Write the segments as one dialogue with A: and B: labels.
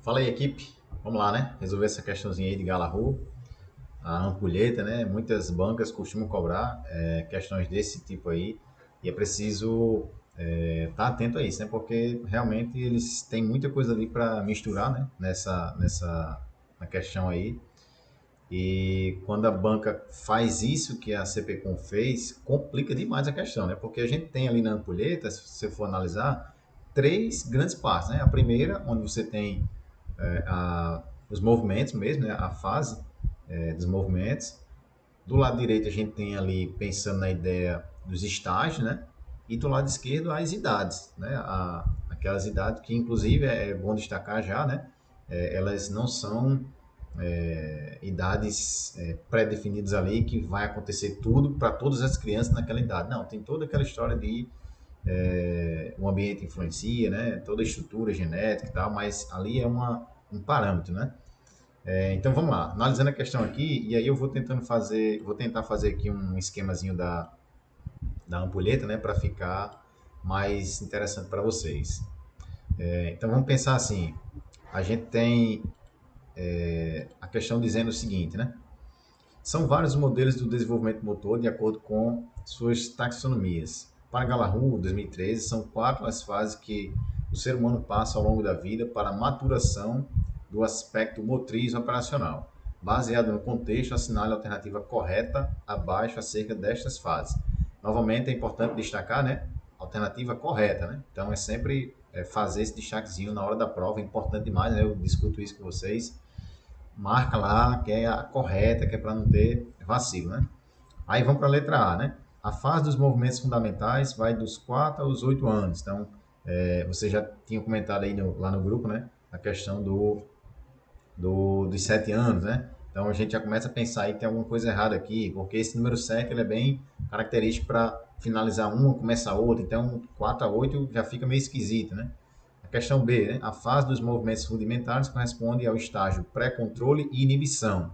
A: Fala aí, equipe. Vamos lá, né? Resolver essa questãozinha aí de Galarru, a ampulheta, né? Muitas bancas costumam cobrar questões desse tipo aí e é preciso estar atento a isso, né? Porque realmente eles têm muita coisa ali para misturar, né? Na questão aí. E quando a banca faz isso que a CPCom fez, complica demais a questão, né? Porque a gente tem ali na ampulheta, se você for analisar, três grandes partes, né? A primeira, onde você tem os movimentos mesmo, né? A fase dos movimentos. Do lado direito a gente tem ali, pensando na ideia dos estágios, né? E do lado esquerdo as idades, né? Aquelas idades que inclusive é bom destacar já, né? Elas não são idades pré-definidas ali que vai acontecer tudo para todas as crianças naquela idade. Não, tem toda aquela história de o ambiente influencia, né? Toda a estrutura genética e tal, mas ali é um parâmetro, né? Então vamos lá, analisando a questão aqui, e aí eu vou tentar fazer aqui um esquemazinho da ampulheta, né, para ficar mais interessante para vocês. Então vamos pensar assim, a gente tem a questão dizendo o seguinte, né? São vários modelos do desenvolvimento motor de acordo com suas taxonomias. Para Galarru, 2013, são quatro as fases que o ser humano passa ao longo da vida para a maturação do aspecto motriz operacional. Baseado no contexto, assinale a alternativa correta abaixo acerca destas fases. Novamente, é importante destacar, né? Alternativa correta, né? Então, é sempre fazer esse destaquezinho na hora da prova, é importante demais, né? Eu discuto isso com vocês, marca lá que é a correta, que é para não ter vacilo, né? Aí vamos para a letra A, né? A fase dos movimentos fundamentais vai dos 4 aos 8 anos. Então, você já tinha comentado aí lá no grupo, né? A questão dos 7 anos, né? Então, a gente já começa a pensar aí que tem alguma coisa errada aqui, porque esse número 7 ele é bem característico para finalizar uma, começar outra. Então, 4 a 8 já fica meio esquisito, né? A questão B, né? A fase dos movimentos rudimentares corresponde ao estágio pré-controle e inibição.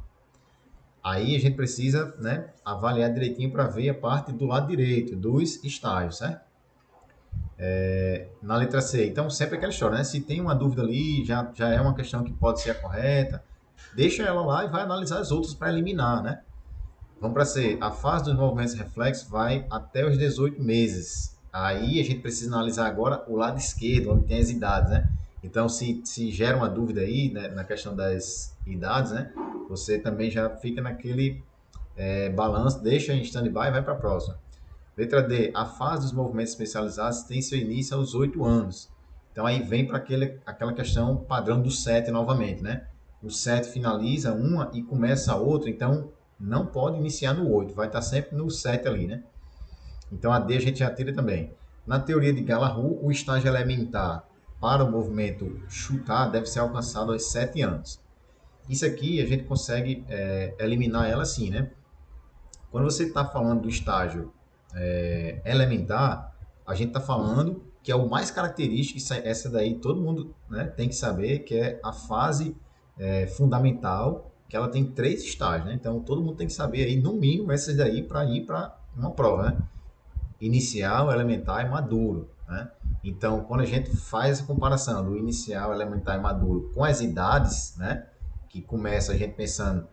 A: Aí a gente precisa, né, avaliar direitinho para ver a parte do lado direito dos estágios, certo? Na letra C, então sempre aquela história, né? Se tem uma dúvida ali, já é uma questão que pode ser a correta, deixa ela lá e vai analisar as outras para eliminar, né? Vamos para C. A fase dos movimentos reflexos vai até os 18 meses. Aí a gente precisa analisar agora o lado esquerdo, onde tem as idades, né? Então, se gera uma dúvida aí, né, na questão das idades, né? Você também já fica naquele balanço, deixa em stand-by e vai para a próxima. Letra D. A fase dos movimentos especializados tem seu início aos 8 anos. Então, aí vem para aquela questão padrão do 7 novamente, né? O 7 finaliza uma e começa a outra, então não pode iniciar no 8, vai estar sempre no 7 ali, né? Então a D a gente já tira também. Na teoria de Galarru, o estágio elementar para o movimento chutar deve ser alcançado aos 7 anos. Isso aqui a gente consegue eliminar ela assim, né? Quando você está falando do estágio elementar, a gente está falando que é o mais característico, essa daí todo mundo, né, tem que saber, que é a fase fundamental, que ela tem três estágios, né? Então todo mundo tem que saber aí, no mínimo, essas daí para ir para uma prova, né? Inicial, elementar e maduro, né? Então, quando a gente faz a comparação do inicial, elementar e maduro com as idades, né? Que começa a gente pensando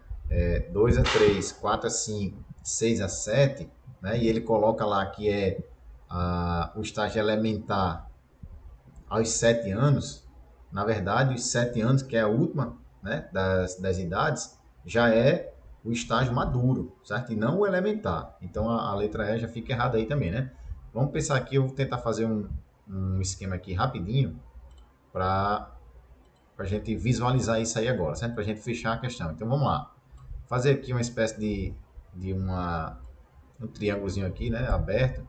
A: 2 a 3, 4 a 5, 6 a 7, né? E ele coloca lá que é o estágio elementar aos 7 anos. Na verdade, os 7 anos, que é a última, né, das idades, já é o estágio maduro, certo? E não o elementar. Então a letra E já fica errada aí também, né? Vamos pensar aqui, eu vou tentar fazer um esquema aqui rapidinho para a gente visualizar isso aí agora, certo? Para a gente fechar a questão. Então vamos lá. Fazer aqui uma espécie de um triângulozinho aqui, né, aberto,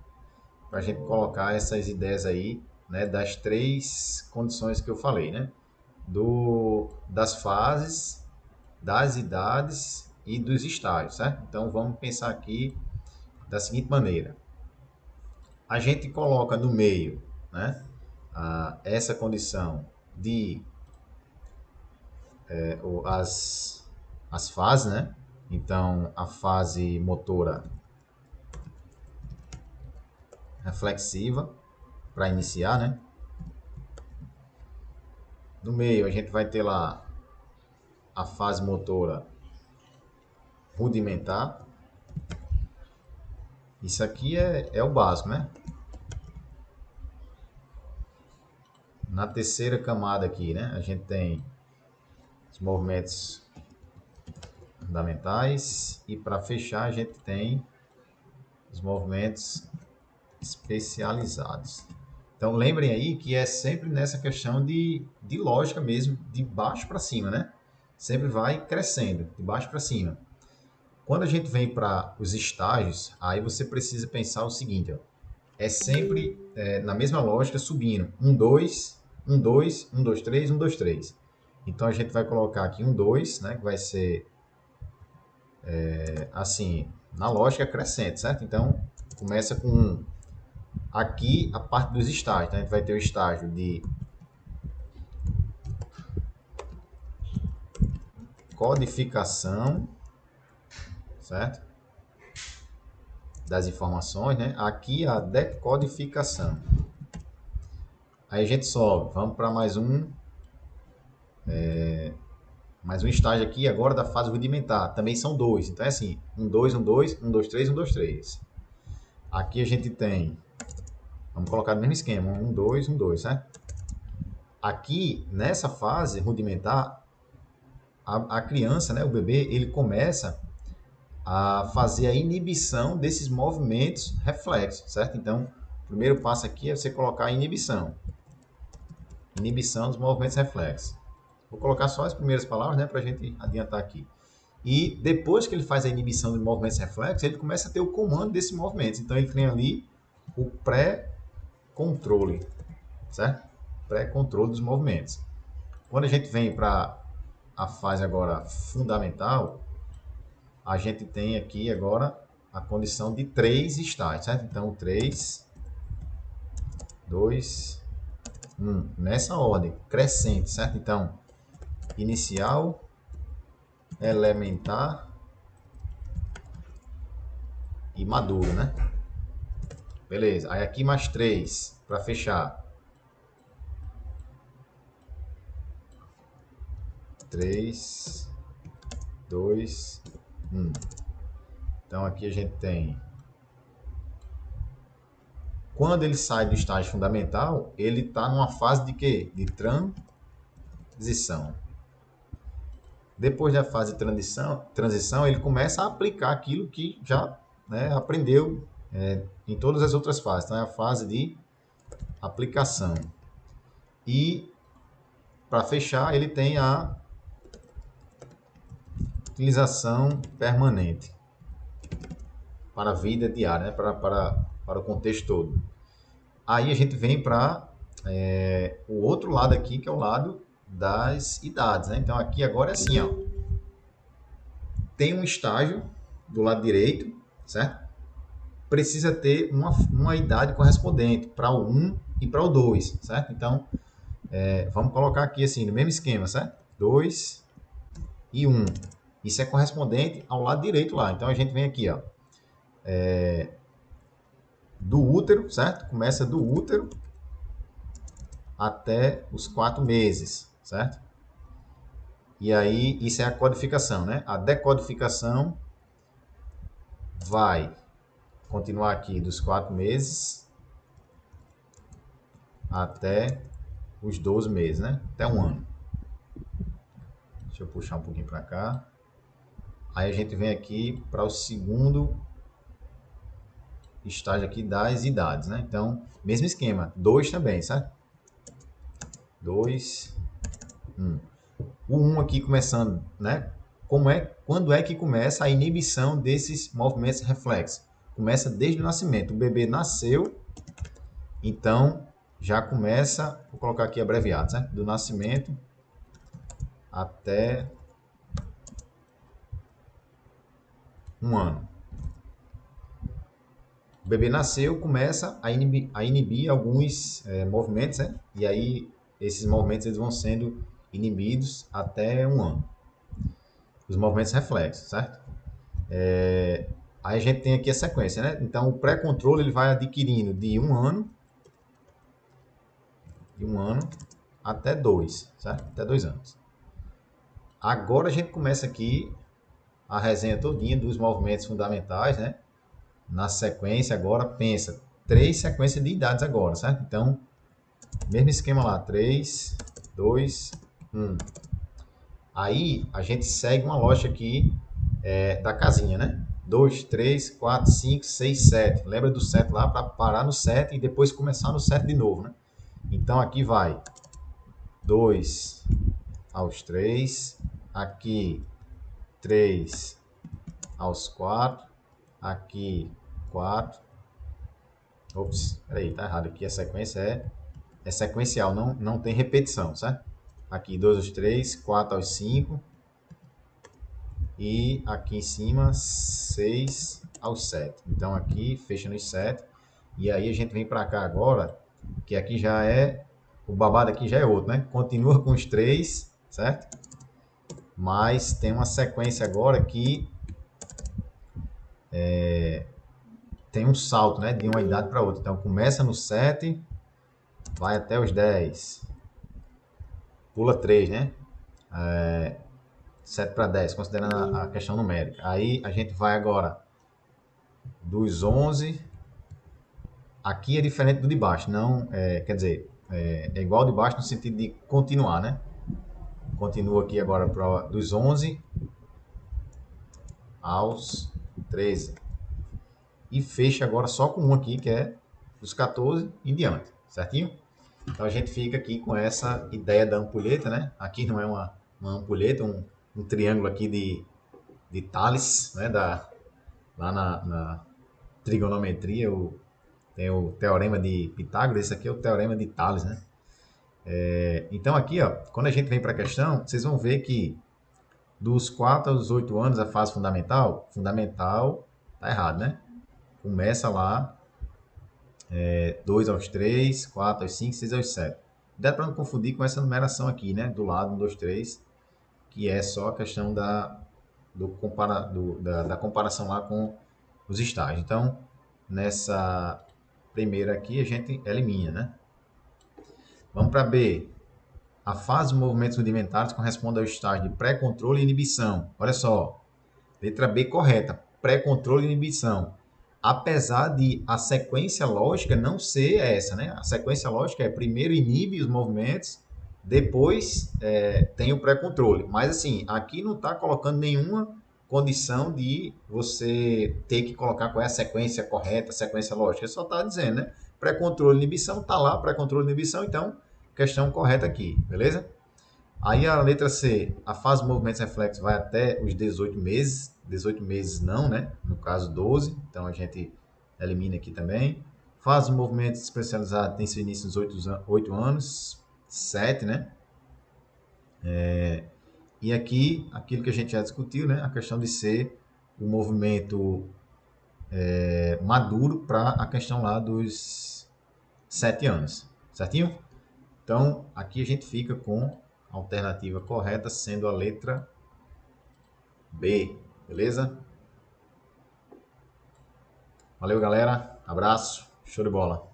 A: para a gente colocar essas ideias aí, né, das três condições que eu falei, né? Das fases, das idades e dos estágios, certo? Então vamos pensar aqui da seguinte maneira: a gente coloca no meio, né, essa condição de as fases, né? Então a fase motora reflexiva para iniciar, né? No meio a gente vai ter lá a fase motora rudimentar. Isso aqui é o básico, né? Na terceira camada aqui, né? A gente tem os movimentos fundamentais e para fechar a gente tem os movimentos especializados. Então lembrem aí que é sempre nessa questão de lógica mesmo, de baixo para cima, né? Sempre vai crescendo, de baixo para cima. Quando a gente vem para os estágios, aí você precisa pensar o seguinte, ó, é sempre na mesma lógica subindo, 1, 2, 1, 2, 1, 2, 3, 1, 2, 3. Então a gente vai colocar aqui 1, 2, né, que vai ser assim, na lógica crescente, certo? Então começa com 1. Aqui a parte dos estágios, né? A gente vai ter o estágio de codificação, certo? Das informações, né? Aqui a decodificação. Aí a gente sobe, vamos para mais um estágio aqui agora da fase rudimentar. Também são 2, então é assim, 1, 2, 1, 2, 1, 2, 3, 1, 2, 3. Aqui a gente tem, vamos colocar no mesmo esquema, 1, 2, 1, 2, certo? Aqui, nessa fase rudimentar, a criança, né, o bebê, ele começa a fazer a inibição desses movimentos reflexos, certo? Então, o primeiro passo aqui é você colocar a inibição. Inibição dos movimentos reflexos. Vou colocar só as primeiras palavras, né, para a gente adiantar aqui. E depois que ele faz a inibição de movimentos reflexos, ele começa a ter o comando desses movimentos. Então, ele tem ali o pré-controle, certo? Pré-controle dos movimentos. Quando a gente vem para a fase agora fundamental, a gente tem aqui agora a condição de 3 estágios, certo? Então, 3, 2, 1. Nessa ordem, crescente, certo? Então, inicial, elementar e maduro, né? Beleza. Aí aqui mais 3 para fechar. 3, 2, 1. Então aqui a gente tem. Quando ele sai do estágio fundamental, ele está numa fase de quê? De transição. Depois da fase de transição, ele começa a aplicar aquilo que já, né, aprendeu em todas as outras fases. Então é a fase de aplicação. E para fechar, ele tem a utilização permanente para a vida diária, né? para o contexto todo. Aí a gente vem para o outro lado aqui, que é o lado das idades. Né? Então aqui agora é assim, ó, tem um estágio do lado direito, certo? Precisa ter uma idade correspondente para o 1 e para o 2, certo? Então, vamos colocar aqui assim, no mesmo esquema, certo? 2 e 1. Isso é correspondente ao lado direito lá. Então, a gente vem aqui, ó, do útero, certo? Começa do útero até os 4 meses, certo? E aí, isso é a codificação, né? A decodificação vai continuar aqui dos 4 meses até os 12 meses, né? Até um ano. Deixa eu puxar um pouquinho para cá. Aí a gente vem aqui para o segundo estágio aqui das idades, né? Então, mesmo esquema. 2 também, certo? 2, 1. O 1 aqui começando, né? Quando é que começa a inibição desses movimentos reflexos? Começa desde o nascimento. O bebê nasceu, então já começa, vou colocar aqui abreviado, certo? Do nascimento até um ano. O bebê nasceu, começa a inibir alguns movimentos, né? E aí esses movimentos eles vão sendo inibidos até um ano. Os movimentos reflexos, certo? Aí a gente tem aqui a sequência, né? Então o pré-controle ele vai adquirindo de um ano até 2, certo? Até 2 anos. Agora a gente começa aqui a resenha todinha dos movimentos fundamentais, né? Na sequência agora, pensa, 3 sequências de idades agora, certo? Então, mesmo esquema lá, 3, 2, 1. Aí a gente segue uma lógica aqui da casinha, né? 2, 3, 4, 5, 6, 7. Lembra do 7 lá para parar no 7 e depois começar no 7 de novo, né? Então aqui vai 2 aos 3, aqui 3 aos 4, aqui 4. Ops, peraí, tá errado aqui. A sequência é sequencial, não tem repetição, certo? Aqui 2 aos 3, 4 aos 5 e aqui em cima 6 aos 7. Então aqui fecha nos 7 e aí a gente vem para cá agora, que aqui já é, o babado aqui já é outro, né? Continua com os 3, certo? Mas tem uma sequência agora que tem um salto, né? De uma idade para outra. Então começa no 7, vai até os 10. Pula 3, né? 7 para 10, considerando a questão numérica. Aí a gente vai agora dos 11. Aqui é diferente do de baixo, não, quer dizer, é igual ao de baixo no sentido de continuar, né? Continua aqui agora dos 11 aos 13. E fecha agora só com um aqui, que é dos 14 em diante, certinho? Então a gente fica aqui com essa ideia da ampulheta, né? Aqui não é uma ampulheta, um triângulo aqui de Tales, né? Lá na trigonometria, tem o teorema de Pitágoras, esse aqui é o teorema de Tales, né? Então aqui, ó, quando a gente vem para a questão, vocês vão ver que dos 4 aos 8 anos a fase fundamental tá errado, né? Começa lá 2 aos 3, 4 aos 5, 6 aos 7. Dá para não confundir com essa numeração aqui, né? Do lado 1, 2, 3, que é só a questão da comparação lá com os estágios. Então, nessa primeira aqui, a gente elimina, né? Vamos para B. A fase dos movimentos rudimentares corresponde ao estágio de pré-controle e inibição. Olha só, letra B correta, pré-controle e inibição. Apesar de a sequência lógica não ser essa, né? A sequência lógica é primeiro inibe os movimentos, depois tem o pré-controle. Mas assim, aqui não está colocando nenhuma condição de você ter que colocar qual é a sequência correta, a sequência lógica. Só está dizendo, né? Pré-controle e inibição, está lá, pré-controle e inibição, então, questão correta aqui, beleza? Aí a letra C, a fase de movimentos reflexos vai até os 18 meses. 18 meses não, né? No caso 12, então a gente elimina aqui também. Fase de movimentos especializados tem seu início nos 8 anos, 7, né? E aqui, aquilo que a gente já discutiu, né? A questão de ser o movimento maduro para a questão lá dos 7 anos, certinho? Então, aqui a gente fica com a alternativa correta sendo a letra B, beleza? Valeu, galera. Abraço. Show de bola.